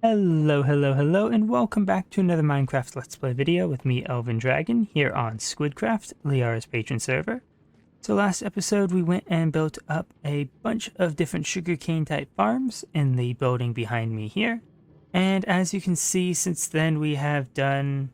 Hello, and welcome back to another Minecraft Let's Play video with me, Elven Dragon, here on Squidcraft, Liara's patron server. So last episode we went and built up a bunch of different sugarcane type farms in the building behind me here. And as you can see, since then we have done,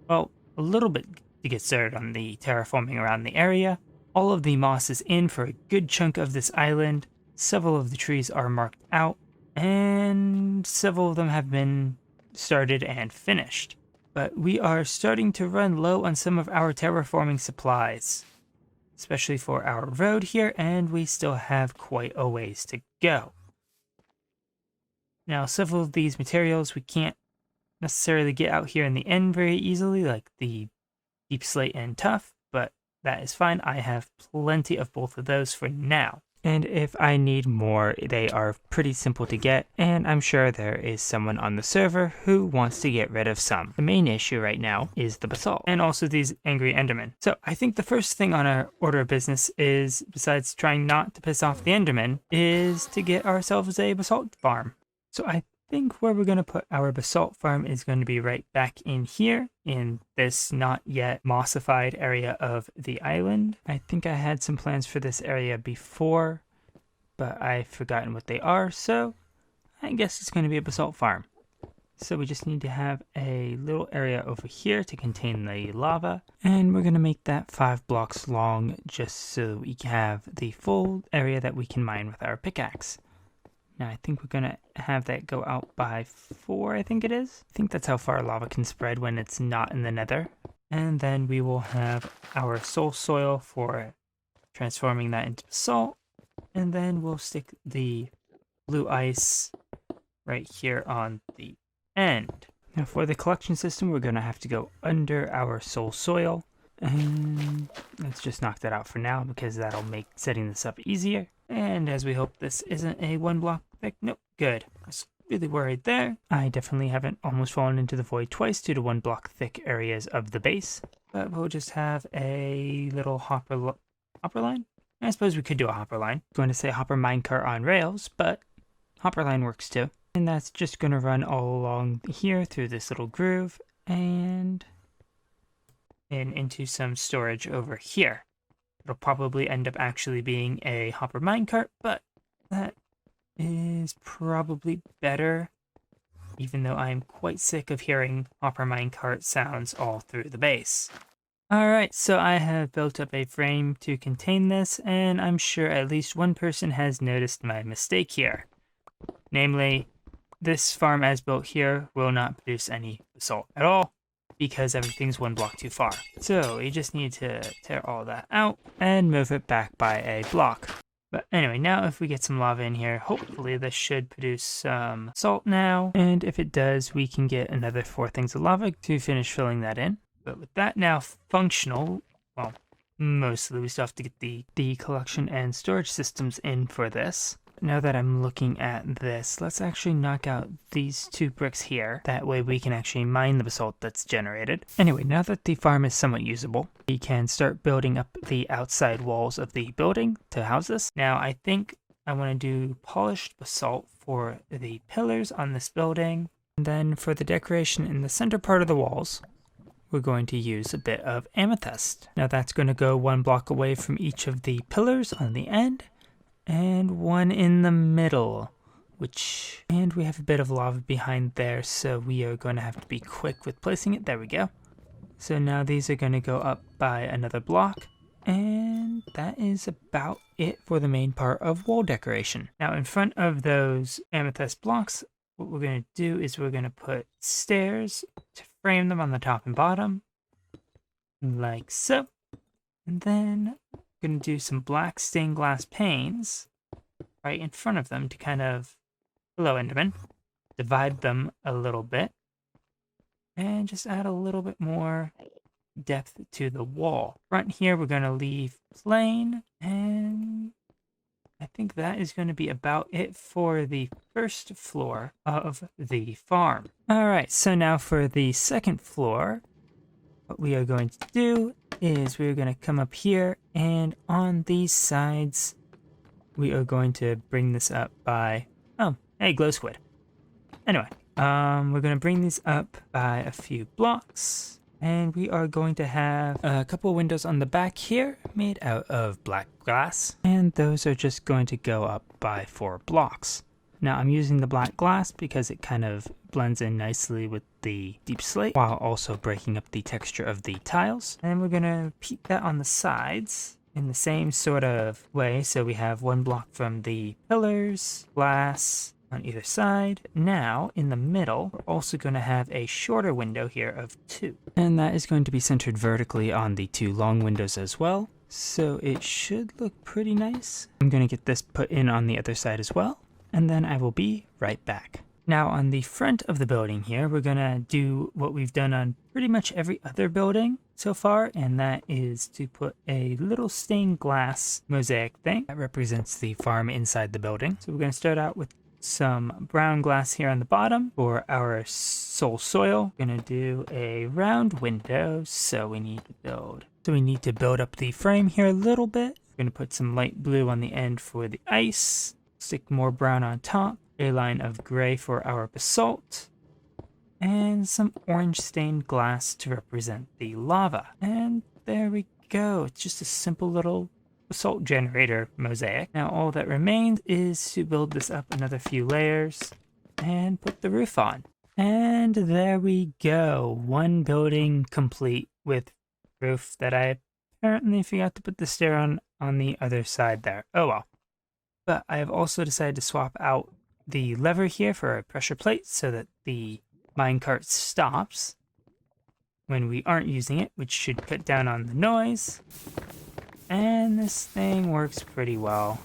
well, a little bit to get started on the terraforming around the area. All of the moss is in for a good chunk of this island. Several of the trees are marked out, and several of them have been started and finished. But we are starting to run low on some of our terraforming supplies, especially for our road here, and we still have quite a ways to go. Now, several of these materials we can't necessarily get out here in the end very easily, like the deep slate and tough, but that is fine. I have plenty of both of those for now. And if I need more, they are pretty simple to get, and I'm sure there is someone on the server who wants to get rid of some. The main issue right now is the basalt, and also these angry endermen. So I think the first thing on our order of business is, besides trying not to piss off the endermen, is to get ourselves a basalt farm. So I think where we're going to put our basalt farm is going to be right back in here, in this not yet mossified area of the island. I think I had some plans for this area before, but I've forgotten what they are, so I guess it's going to be a basalt farm. So we just need to have a little area over here to contain the lava, and we're going to make that 5 blocks long just so we can have the full area that we can mine with our pickaxe. Now I think we're going to have that go out by 4, I think it is. I think that's how far lava can spread when it's not in the nether. And then we will have our soul soil for transforming that into basalt. And then we'll stick the blue ice right here on the end. Now for the collection system, we're going to have to go under our soul soil. And let's just knock that out for now because that'll make setting this up easier. And as we hope this isn't a 1 block thick, nope, good. I was really worried there. I definitely haven't almost fallen into the void twice due to 1 block thick areas of the base. But we'll just have a little hopper line? I suppose we could do a hopper line. I'm going to say hopper minecart on rails, but hopper line works too. And that's just going to run all along here through this little groove and into some storage over here. It'll probably end up actually being a hopper minecart, but that is probably better, even though I'm quite sick of hearing hopper minecart sounds all through the base. Alright, so I have built up a frame to contain this, and I'm sure at least one person has noticed my mistake here. Namely, this farm as built here will not produce any basalt at all, because everything's 1 block too far. So we just need to tear all that out and move it back by a block. But anyway, now if we get some lava in here, hopefully this should produce some salt now. And if it does, we can get another 4 things of lava to finish filling that in. But with that now functional, well, mostly we still have to get the collection and storage systems in for this. Now that I'm looking at this, let's actually knock out these 2 bricks here. That way we can actually mine the basalt that's generated. Anyway, now that the farm is somewhat usable, we can start building up the outside walls of the building to house this. Now I think I want to do polished basalt for the pillars on this building. And then for the decoration in the center part of the walls, we're going to use a bit of amethyst. Now that's going to go 1 block away from each of the pillars on the end, and 1 in the middle, and we have a bit of lava behind there, so we are going to have to be quick with placing it. There we go. So now these are going to go up by another block, and that is about it for the main part of wall decoration. Now in front of those amethyst blocks, what we're going to do is we're going to put stairs to frame them on the top and bottom, like so, and then going to do some black stained glass panes right in front of them to kind of, hello Enderman, divide them a little bit and just add a little bit more depth to the wall. Front here we're going to leave plain, and I think that is going to be about it for the first floor of the farm. Alright, so now for the second floor, what we are going to do is we're going to come up here, and on these sides we are going to bring this up by, oh, hey, glow squid. Anyway, We're going to bring these up by a few blocks, and we are going to have a couple windows on the back here made out of black glass, and those are just going to go up by 4 blocks. Now I'm using the black glass because it kind of blends in nicely with the deep slate while also breaking up the texture of the tiles. And we're going to repeat that on the sides in the same sort of way. So we have 1 block from the pillars, glass on either side. Now in the middle, we're also going to have a shorter window here of 2. And that is going to be centered vertically on the 2 long windows as well. So it should look pretty nice. I'm going to get this put in on the other side as well, and then I will be right back. Now on the front of the building here, we're gonna do what we've done on pretty much every other building so far, and that is to put a little stained glass mosaic thing that represents the farm inside the building. So we're gonna start out with some brown glass here on the bottom for our soil. We're gonna do a round window, so we need to build up the frame here a little bit. We're gonna put some light blue on the end for the ice. Stick more brown on top, a line of gray for our basalt, and some orange stained glass to represent the lava. And there we go. It's just a simple little basalt generator mosaic. Now all that remains is to build this up another few layers and put the roof on. And there we go. 1 building complete with roof that I apparently forgot to put the stair on the other side there. Oh well. But I have also decided to swap out the lever here for a pressure plate so that the minecart stops when we aren't using it, which should cut down on the noise. And this thing works pretty well.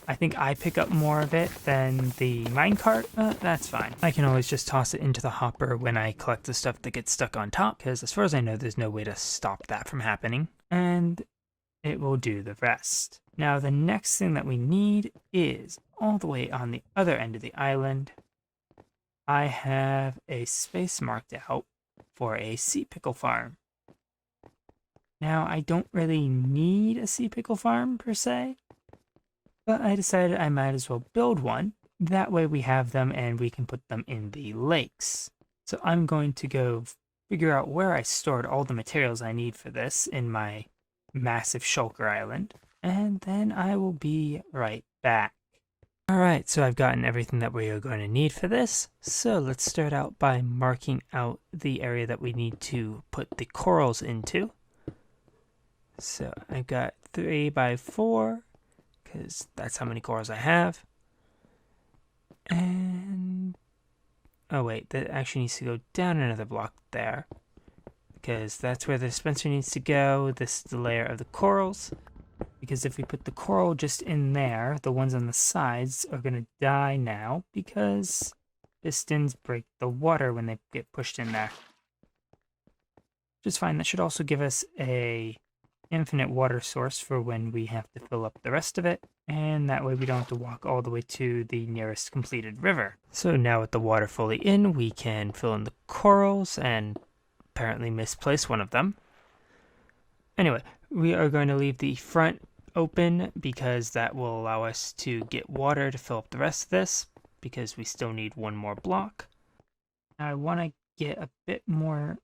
I think I pick up more of it than the minecart, but that's fine. I can always just toss it into the hopper when I collect the stuff that gets stuck on top, because as far as I know, there's no way to stop that from happening. And it will do the rest. Now the next thing that we need is all the way on the other end of the island. I have a space marked out for a sea pickle farm. Now I don't really need a sea pickle farm per se, but I decided I might as well build one. That way we have them and we can put them in the lakes. So I'm going to go figure out where I stored all the materials I need for this in my massive shulker island, and then I will be right back. Alright, so I've gotten everything that we are going to need for this, so let's start out by marking out the area that we need to put the corals into. So I've got 3 by 4, because that's how many corals I have. And oh wait, that actually needs to go down another block there, because that's where the dispenser needs to go. This is the layer of the corals, because if we put the coral just in there, the ones on the sides are going to die now because pistons break the water when they get pushed in there. Just fine. That should also give us a infinite water source for when we have to fill up the rest of it, and that way we don't have to walk all the way to the nearest completed river. So now with the water fully in, we can fill in the corals and apparently misplaced one of them. Anyway, we are going to leave the front open because that will allow us to get water to fill up the rest of this, because we still need 1 more block. Now I want to get a bit more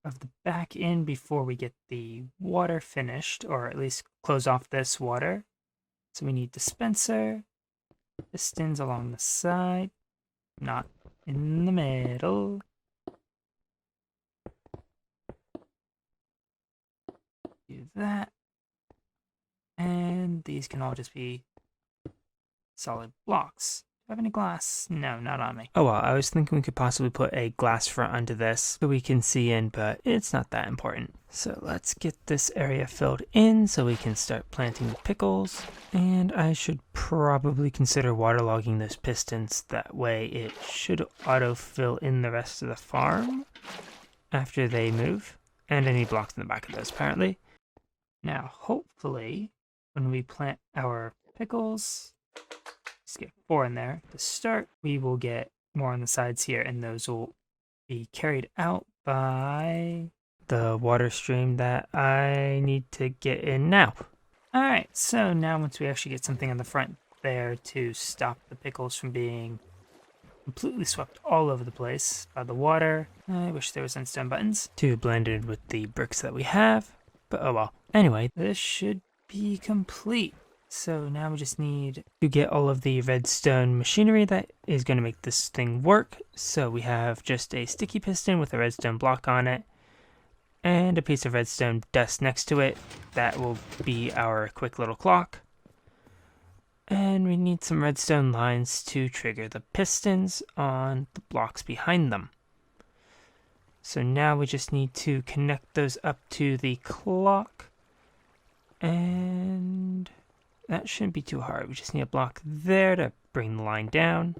of the back in before we get the water finished, or at least close off this water. So we need dispenser, pistons along the side, not in the middle. Do that. And these can all just be solid blocks. Do I have any glass? No, not on me. Oh well, I was thinking we could possibly put a glass front onto this so we can see in, but it's not that important. So let's get this area filled in so we can start planting the pickles. And I should probably consider waterlogging those pistons. That way it should auto-fill in the rest of the farm after they move. And I need blocks in the back of those, apparently. Now, hopefully, when we plant our pickles, let's get 4 in there to start, we will get more on the sides here, and those will be carried out by the water stream that I need to get in now. Alright, so now once we actually get something on the front there to stop the pickles from being completely swept all over the place by the water. I wish there was redstone buttons to blend in with the bricks that we have, but oh well. Anyway, this should be complete. So now we just need to get all of the redstone machinery that is going to make this thing work. So we have just a sticky piston with a redstone block on it and a piece of redstone dust next to it. That will be our quick little clock. And we need some redstone lines to trigger the pistons on the blocks behind them. So now we just need to connect those up to the clock. And that shouldn't be too hard. We just need a block there to bring the line down.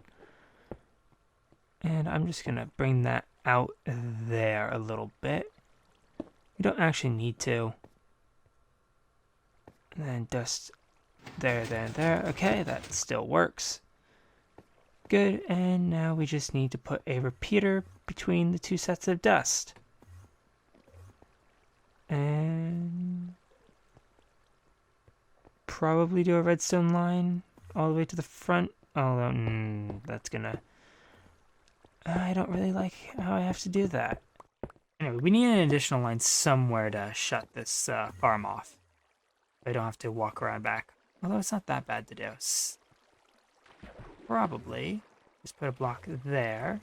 And I'm just going to bring that out there a little bit. We don't actually need to. And then dust there, there, there. Okay, that still works. Good, and now we just need to put a repeater between the two sets of dust. And probably do a redstone line all the way to the front. Although, that's gonna... I don't really like how I have to do that. Anyway, we need an additional line somewhere to shut this farm off. I don't have to walk around back. Although it's not that bad to do. Probably just put a block there.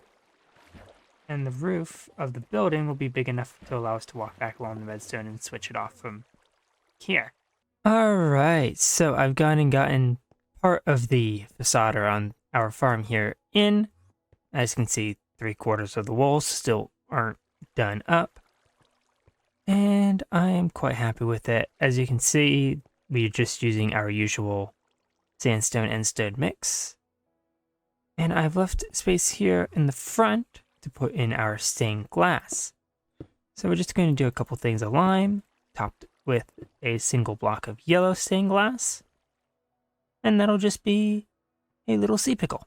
And the roof of the building will be big enough to allow us to walk back along the redstone and switch it off from here. Alright, so I've gone and gotten part of the facade on our farm here in. As you can see, 3/4 of the walls still aren't done up. And I am quite happy with it. As you can see, we're just using our usual sandstone and stone mix. And I've left space here in the front to put in our stained glass. So we're just going to do a couple things of lime, topped with a single block of yellow stained glass. And that'll just be a little sea pickle.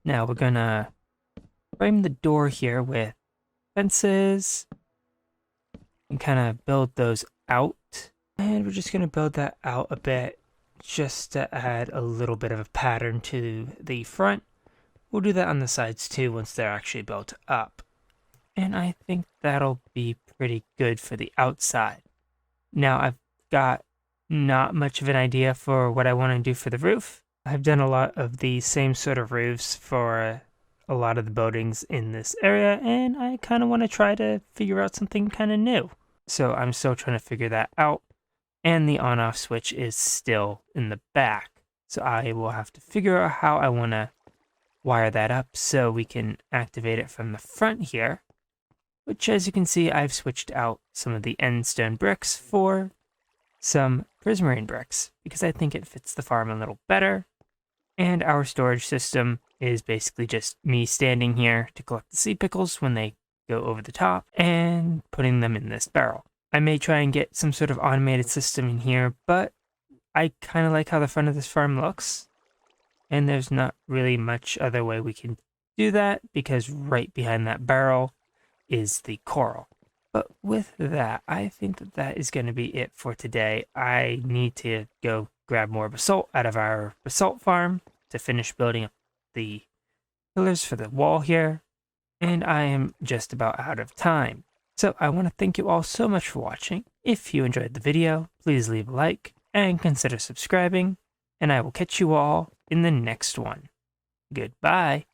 Now we're gonna frame the door here with fences and kind of build those out. And we're just going to build that out a bit just to add a little bit of a pattern to the front. We'll do that on the sides too once they're actually built up. And I think that'll be pretty good for the outside. Now I've got not much of an idea for what I want to do for the roof. I've done a lot of the same sort of roofs for a lot of the buildings in this area, and I kind of want to try to figure out something kind of new. So I'm still trying to figure that out. And the on-off switch is still in the back. So I will have to figure out how I want to wire that up so we can activate it from the front here. Which, as you can see, I've switched out some of the end stone bricks for some prismarine bricks because I think it fits the farm a little better. And our storage system is basically just me standing here to collect the sea pickles when they go over the top and putting them in this barrel. I may try and get some sort of automated system in here, but I kind of like how the front of this farm looks. And there's not really much other way we can do that because right behind that barrel is the coral. But with that, I think that that is going to be it for today. I need to go grab more basalt out of our Basalt Farm to finish building up the pillars for the wall here. And I am just about out of time. So I want to thank you all so much for watching. If you enjoyed the video, please leave a like and consider subscribing. And I will catch you all in the next one. Goodbye.